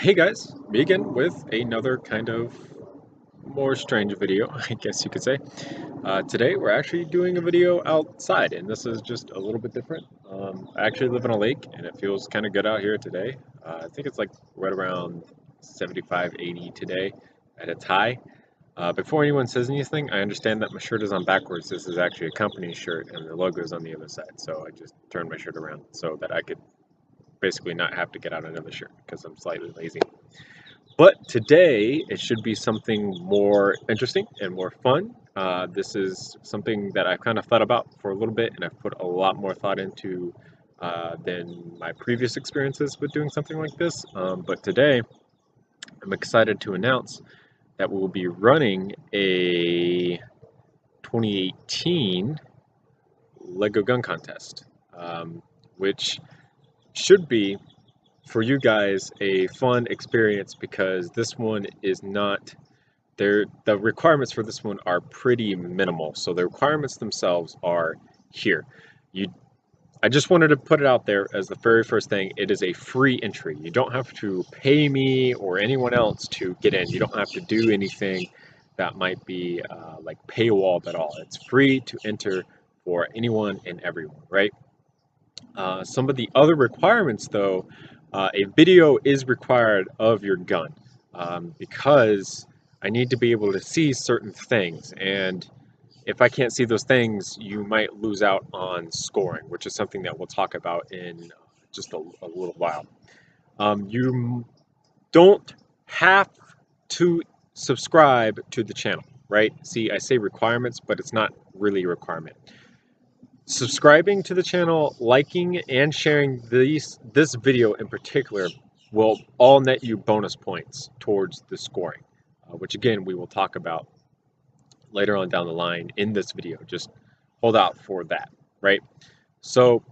Hey guys, me again with another kind of more strange video, I guess you could say. Today we're actually doing a video outside, and this is just a little bit different. I actually live on a lake, and it feels kind of good out here today. I think it's like right around 75, 80 today at its high. Before anyone says anything, I understand that my shirt is on backwards. This is actually a company shirt, and the logo is on the other side, so I just turned my shirt around so that I could basically not have to get out another shirt because I'm slightly lazy. But today it should be something more interesting and more fun. This is something that I've kind of thought about for a little bit, and I've put a lot more thought into than my previous experiences with doing something like this. But today I'm excited to announce that we will be running a 2018 Lego gun contest, which should be for you guys a fun experience because this one is not there. The requirements for this one are pretty minimal. So the requirements themselves are here. I just wanted to put it out there as the very first thing. It is a free entry. You don't have to pay me or anyone else to get in. You don't have to do anything that might be like paywalled at all. It's free to enter for anyone and everyone, right? Some of the other requirements, though, a video is required of your gun because I need to be able to see certain things, and if I can't see those things, you might lose out on scoring, which is something that we'll talk about in just a little while. You don't have to subscribe to the channel, right? See, I say requirements, but it's not really a requirement. Subscribing to the channel, liking, and sharing this video in particular will all net you bonus points towards the scoring, which again we will talk about later on down the line in this video. Just hold out for that, right? So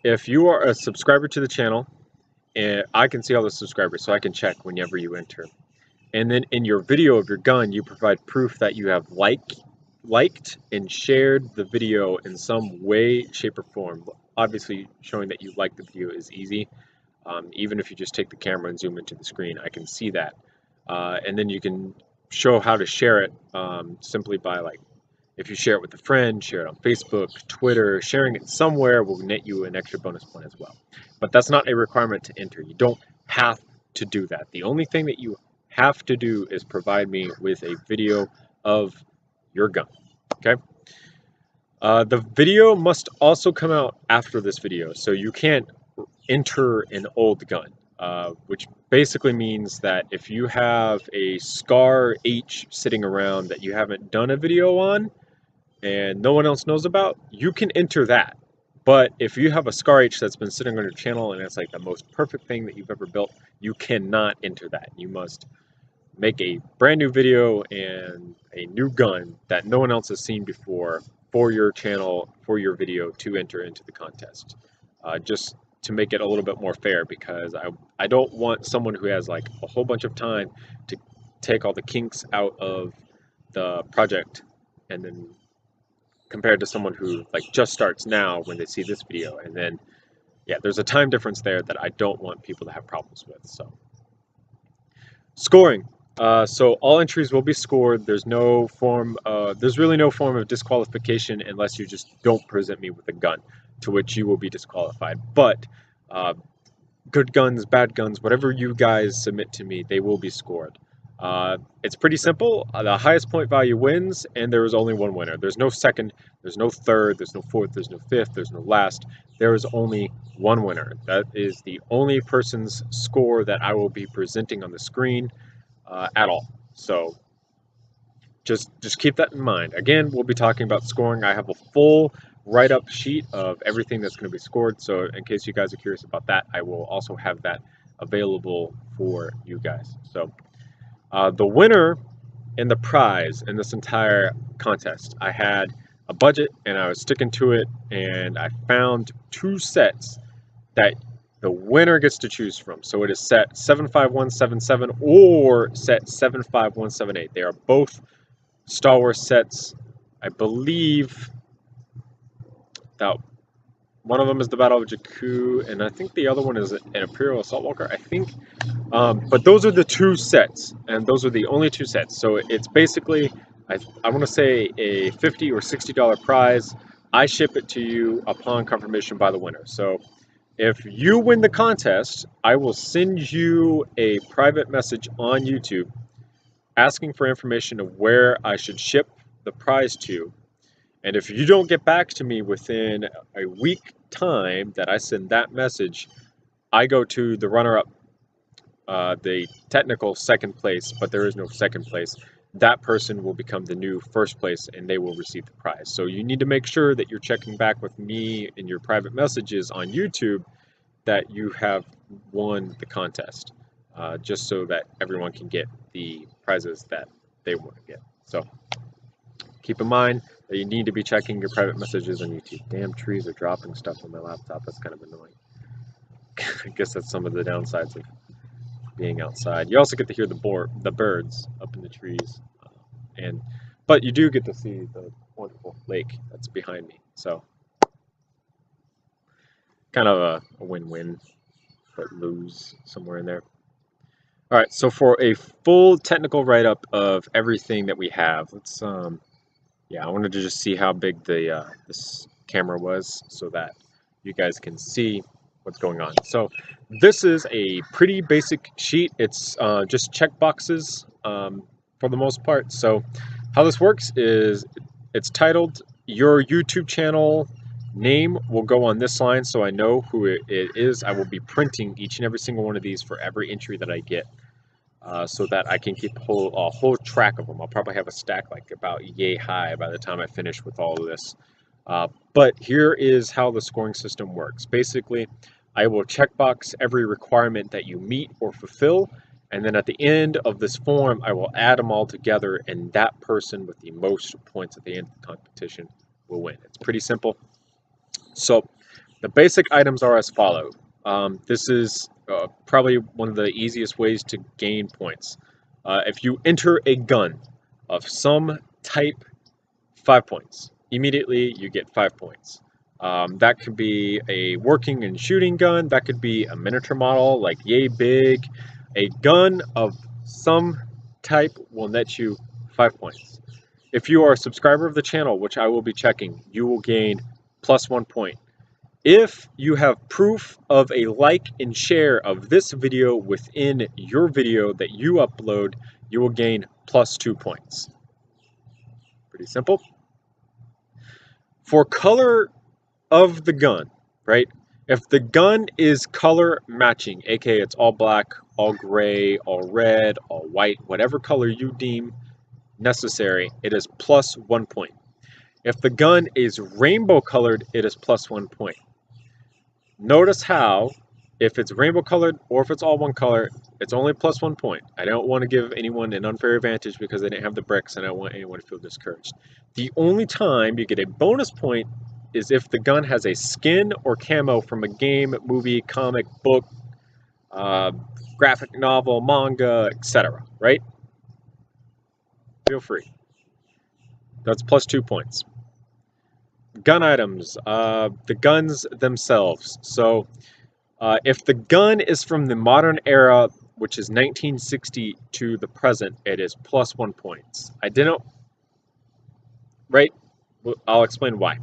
if you are a subscriber to the channel, and I can see all the subscribers, so I can check whenever you enter. And then in your video of your gun, you provide proof that you have liked and shared the video in some way, shape, or form. Obviously, showing that you like the video is easy. Even if you just take the camera and zoom into the screen, I can see that. And then you can show how to share it simply by, like, if you share it with a friend, share it on Facebook, Twitter, sharing it somewhere will net you an extra bonus point as well. But that's not a requirement to enter. You don't have to do that. The only thing that you have to do is provide me with a video of your gun. Okay. The video must also come out after this video, so you can't enter an old gun, which basically means that if you have a Scar H sitting around that you haven't done a video on and no one else knows about, you can enter that. But if you have a Scar H that's been sitting on your channel and it's like the most perfect thing that you've ever built, you cannot enter that. You must make a brand new video and a new gun that no one else has seen before for your channel, for your video to enter into the contest. Just to make it a little bit more fair, because I don't want someone who has like a whole bunch of time to take all the kinks out of the project and then compared to someone who like just starts now when they see this video, and then yeah, there's a time difference there that I don't want people to have problems with. So scoring. So all entries will be scored. There's no form. There's really no form of disqualification unless you just don't present me with a gun, to which you will be disqualified. But good guns, bad guns, whatever you guys submit to me, they will be scored. It's pretty simple. The highest point value wins, and there is only one winner. There's no second, there's no third, there's no fourth, there's no fifth, there's no last. There is only one winner. That is the only person's score that I will be presenting on the screen at all. So just keep that in mind. Again, we'll be talking about scoring. I have a full write-up sheet of everything that's going to be scored, so in case you guys are curious about that, I will also have that available for you guys. So the winner and the prize in this entire contest, I had a budget and I was sticking to it, and I found two sets that the winner gets to choose from. So it is set 75177 or set 75178. They are both Star Wars sets. I believe that one of them is the Battle of Jakku, and I think the other one is an Imperial Assault Walker. I think But those are the two sets, and those are the only two sets. So it's basically, I want to say a $50 or $60 prize. I ship it to you upon confirmation by the winner. So if you win the contest, I will send you a private message on YouTube asking for information of where I should ship the prize to. And if you don't get back to me within a week time that I send that message, I go to the runner-up, the technical second place, but there is no second place. That person will become the new first place and they will receive the prize. So you need to make sure that you're checking back with me in your private messages on YouTube that you have won the contest, just so that everyone can get the prizes that they want to get. So keep in mind that you need to be checking your private messages on YouTube. Damn trees are dropping stuff on my laptop. That's kind of annoying. I guess that's some of the downsides of being outside. You also get to hear the birds up in the trees, but you do get to see the wonderful lake that's behind me. So kind of a win-win, but lose somewhere in there. All right, so for a full technical write-up of everything that we have, let's yeah, I wanted to just see how big the this camera was so that you guys can see what's going on. So this is a pretty basic sheet. It's just check boxes for the most part. So how this works is it's titled your YouTube channel name will go on this line so I know who it is. I will be printing each and every single one of these for every entry that I get. So that I can keep a whole track of them. I'll probably have a stack like about yay high by the time I finish with all of this. But here is how the scoring system works. Basically, I will checkbox every requirement that you meet or fulfill, and then at the end of this form, I will add them all together, and that person with the most points at the end of the competition will win. It's pretty simple. So the basic items are as follows. This is probably one of the easiest ways to gain points. If you enter a gun of some type, 5 points. Immediately you get 5 points. That could be a working and shooting gun. That could be a miniature model like yay big. A gun of some type will net you 5 points. If you are a subscriber of the channel, which I will be checking, you will gain plus 1 point. If you have proof of a like and share of this video within your video that you upload, you will gain plus 2 points. Pretty simple. For color of the gun, right? If the gun is color matching, aka it's all black, all gray, all red, all white, whatever color you deem necessary, it is plus 1 point. If the gun is rainbow colored, it is plus 1 point. Notice how, if it's rainbow colored or if it's all one color, it's only plus 1 point. I don't want to give anyone an unfair advantage because they didn't have the bricks, and I don't want anyone to feel discouraged. The only time you get a bonus point is if the gun has a skin or camo from a game, movie, comic, book, graphic novel, manga, etc. Right? Feel free. That's plus 2 points. Gun items, the guns themselves. So if the gun is from the modern era, which is 1960 to the present, it is plus 1 point. I didn't, right? I'll explain why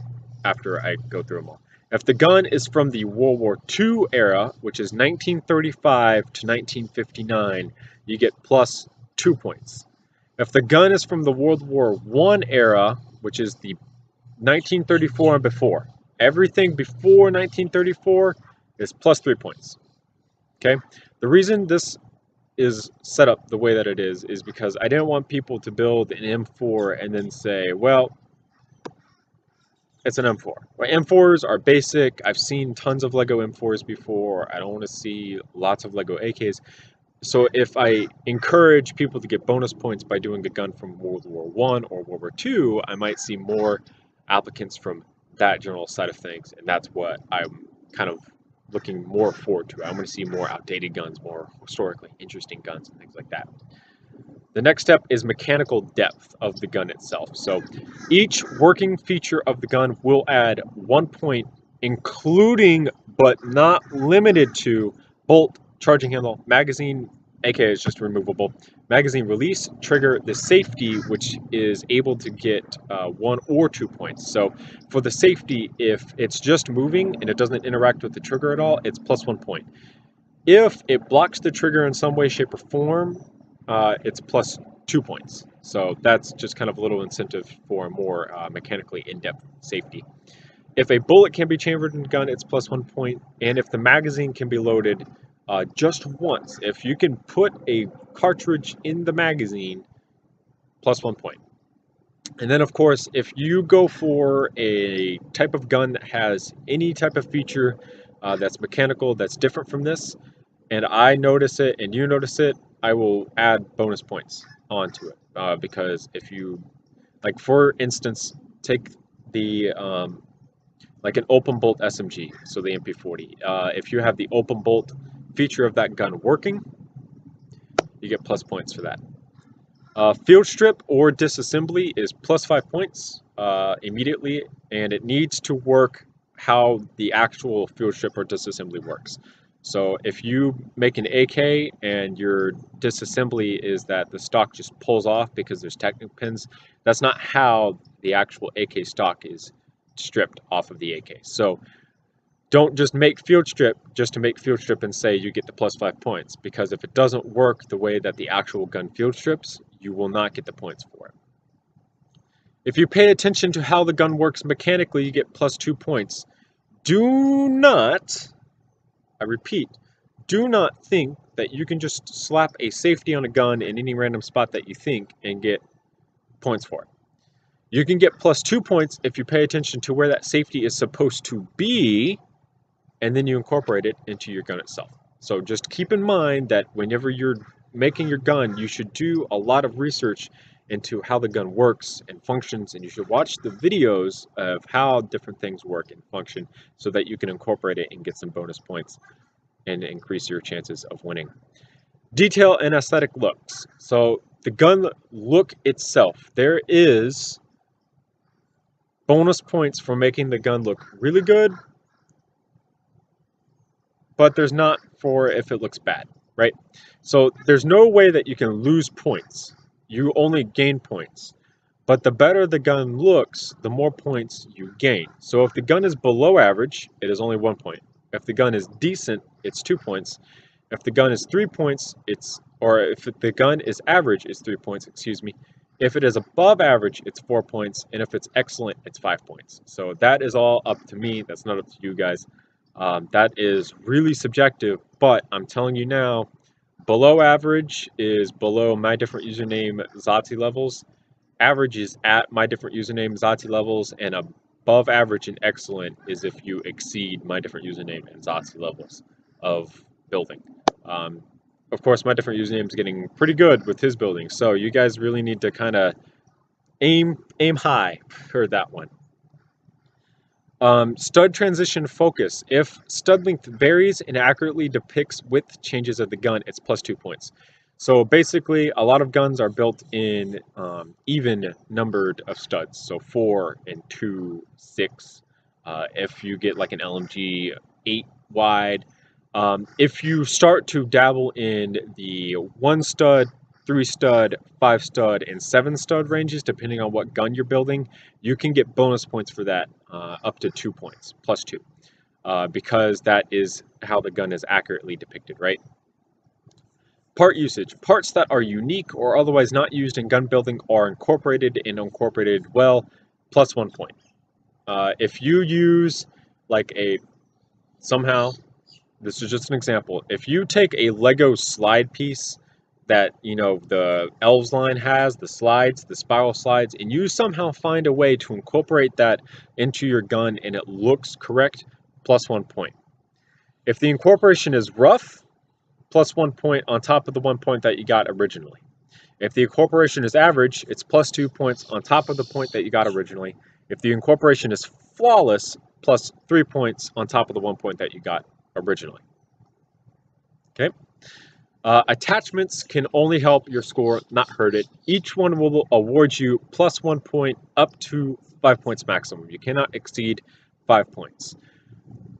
after I go through them all. If the gun is from the World War II era, which is 1935 to 1959, you get plus 2 points. If the gun is from the World War I era, which is the 1934 and before, everything before 1934 is plus 3 points. Okay? The reason this is set up the way that it is because I didn't want people to build an M4 and then say, well, it's an M4. Right? M4s are basic. I've seen tons of Lego M4s before. I don't want to see lots of Lego AKs. So if I encourage people to get bonus points by doing a gun from World War I or World War II, I might see more applicants from that general side of things, and that's what I'm kind of looking more forward to. I want to see more outdated guns, more historically interesting guns, and things like that. The next step is mechanical depth of the gun itself. So each working feature of the gun will add 1 point, including but not limited to bolt, charging handle, magazine, AK is just removable. Magazine release, trigger the safety, which is able to get 1 or 2 points. So for the safety, if it's just moving and it doesn't interact with the trigger at all, it's +1 point. If it blocks the trigger in some way, shape, or form, it's +2 points. So that's just kind of a little incentive for a more mechanically in-depth safety. If a bullet can be chambered in the gun, it's +1 point. And if the magazine can be loaded just once, if you can put a cartridge in the magazine, +1 point. And then, of course, if you go for a type of gun that has any type of feature that's mechanical, that's different from this, and I notice it and you notice it, I will add bonus points onto it. Because if you, like for instance, take the like an open bolt SMG, so the MP40. If you have the open bolt feature of that gun working, you get plus points for that. Field strip or disassembly is +5 points immediately, and it needs to work how the actual field strip or disassembly works. So if you make an AK and your disassembly is that the stock just pulls off because there's technic pins, that's not how the actual AK stock is stripped off of the AK. So don't just make field strip just to make field strip and say you get the +5 points, because if it doesn't work the way that the actual gun field strips, you will not get the points for it. If you pay attention to how the gun works mechanically, you get +2 points. Do not, I repeat, do not think that you can just slap a safety on a gun in any random spot that you think and get points for it. You can get +2 points if you pay attention to where that safety is supposed to be, and then you incorporate it into your gun itself. So just keep in mind that whenever you're making your gun, you should do a lot of research into how the gun works and functions, and you should watch the videos of how different things work and function so that you can incorporate it and get some bonus points and increase your chances of winning. Detail and aesthetic looks. So the gun look itself, there is bonus points for making the gun look really good, but there's not for if it looks bad, right? So there's no way that you can lose points. You only gain points. But the better the gun looks, the more points you gain. So if the gun is below average, it is only 1 point. If the gun is decent, it's 2 points. If the gun is 3 points, if the gun is average, it's 3 points, excuse me. If it is above average, it's 4 points. And if it's excellent, it's 5 points. So that is all up to me. That's not up to you guys. That is really subjective, but I'm telling you now, below average is below my different username Zati levels. Average is at my different username Zati levels, and above average and excellent is if you exceed my different username and Zati levels of building. Of course, my different username is getting pretty good with his building, so you guys really need to kind of aim high for that one. Stud transition focus. If stud length varies and accurately depicts width changes of the gun, it's +2 points. So basically, a lot of guns are built in even numbered of studs. So 4 and 2, 6. If you get like an LMG 8 wide. If you start to dabble in the 1 stud, 3 stud, 5 stud, and 7 stud ranges, depending on what gun you're building, you can get bonus points for that, up to 2 points, +2, because that is how the gun is accurately depicted, right? Part usage. Parts that are unique or otherwise not used in gun building are incorporated and incorporated well, +1 point. If you use like somehow, this is just an example, if you take a Lego slide piece that, you know, the Elves line has, the slides, the spiral slides, and you somehow find a way to incorporate that into your gun and it looks correct, +1 point. If the incorporation is rough, +1 point on top of the 1 point that you got originally. If the incorporation is average, it's +2 points on top of the point that you got originally. If the incorporation is flawless, +3 points on top of the 1 point that you got originally. Okay? Attachments can only help your score, not hurt it. Each one will award you +1 point up to 5 points maximum. You cannot exceed 5 points.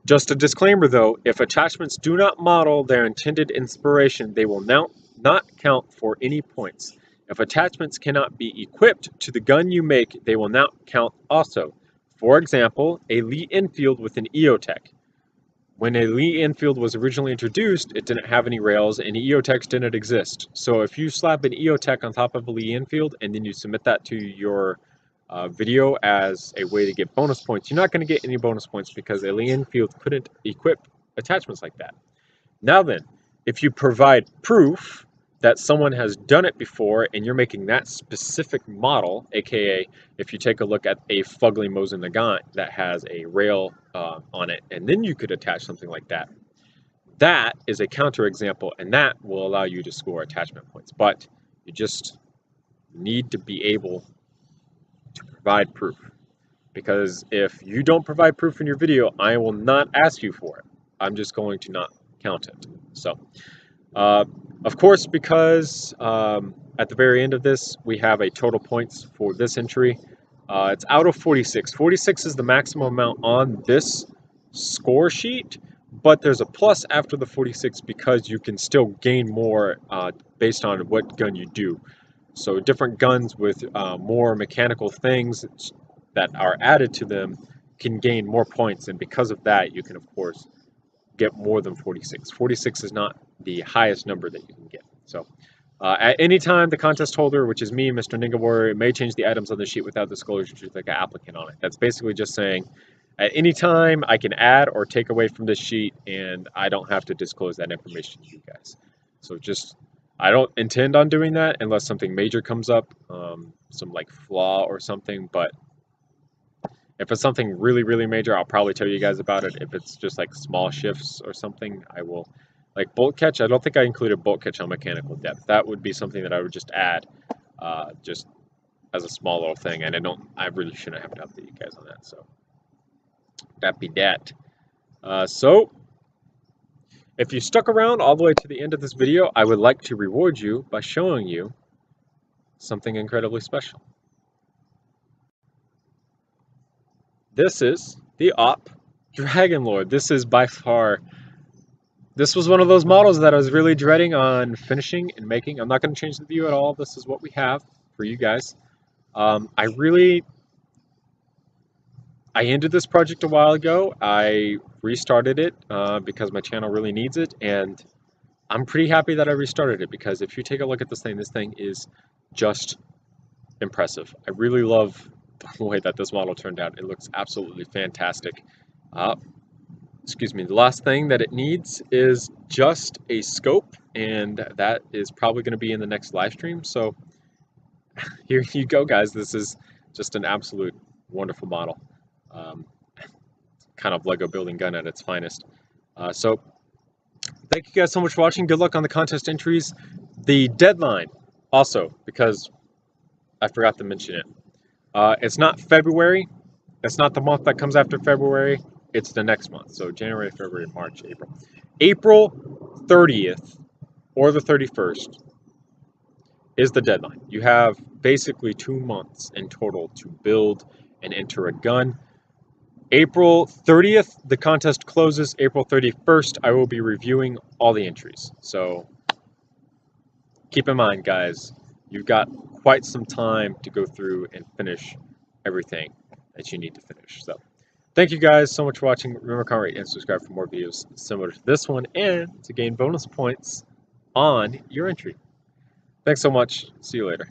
Just a disclaimer though, if attachments do not model their intended inspiration, they will not count for any points. If attachments cannot be equipped to the gun you make, they will not count also. For example, a Lee Enfield with an EOTech. When a Lee Enfield was originally introduced, it didn't have any rails and EOTechs didn't exist. So if you slap an EOTech on top of a Lee Enfield and then you submit that to your video as a way to get bonus points, you're not going to get any bonus points because a Lee Enfield couldn't equip attachments like that. Now then, if you provide proof that someone has done it before and you're making that specific model, aka if you take a look at a Fugly Mosin Nagant that has a rail on it, and then you could attach something like that, that is a counterexample, and that will allow you to score attachment points. But you just need to be able to provide proof, because if you don't provide proof in your video, I will not ask you for it. I'm just going to not count it. So of course, because at the very end of this, we have a total points for this entry. It's out of 46. 46 is the maximum amount on this score sheet, but there's a plus after the 46 because you can still gain more based on what gun you do. So different guns with more mechanical things that are added to them can gain more points, and because of that, you can, of course, get more than 46. 46 is not the highest number that you can get. So at any time, the contest holder, which is me, MrNingaWarrior, may change the items on the sheet without disclosure to like an applicant on it. That's basically just saying at any time I can add or take away from this sheet, and I don't have to disclose that information to you guys. So just, I don't intend on doing that unless something major comes up, some like flaw or something, but if it's something really, really major, I'll probably tell you guys about it. If it's just like small shifts or something, I will. Like bolt catch, I don't think I included bolt catch on mechanical depth. That would be something that I would just add just as a small little thing, and I really shouldn't have to update you guys on that. So that be that. So if you stuck around all the way to the end of this video, I would like to reward you by showing you something incredibly special. This is the Op Dragon Lord. This is by far, this was one of those models that I was really dreading on finishing and making. I'm not going to change the view at all. This is what we have for you guys. I ended this project a while ago. I restarted it because my channel really needs it, and I'm pretty happy that I restarted it, because if you take a look at this thing is just impressive. I really love the way that this model turned out. It looks absolutely fantastic. Excuse me, the last thing that it needs is just a scope, and that is probably going to be in the next live stream. So here you go, guys. This is just an absolute wonderful model. Kind of Lego building gun at its finest. So thank you guys so much for watching. Good luck on the contest entries. The deadline also, because I forgot to mention it, it's not February. It's not the month that comes after February. It's the next month. So January, February, March, April. April 30th or the 31st is the deadline. You have basically 2 months in total to build and enter a gun. April 30th, the contest closes. April 31st, I will be reviewing all the entries. So keep in mind, guys, you've got quite some time to go through and finish everything that you need to finish. So thank you guys so much for watching. Remember, comment, rate, and subscribe for more videos similar to this one, and to gain bonus points on your entry. Thanks so much. See you later.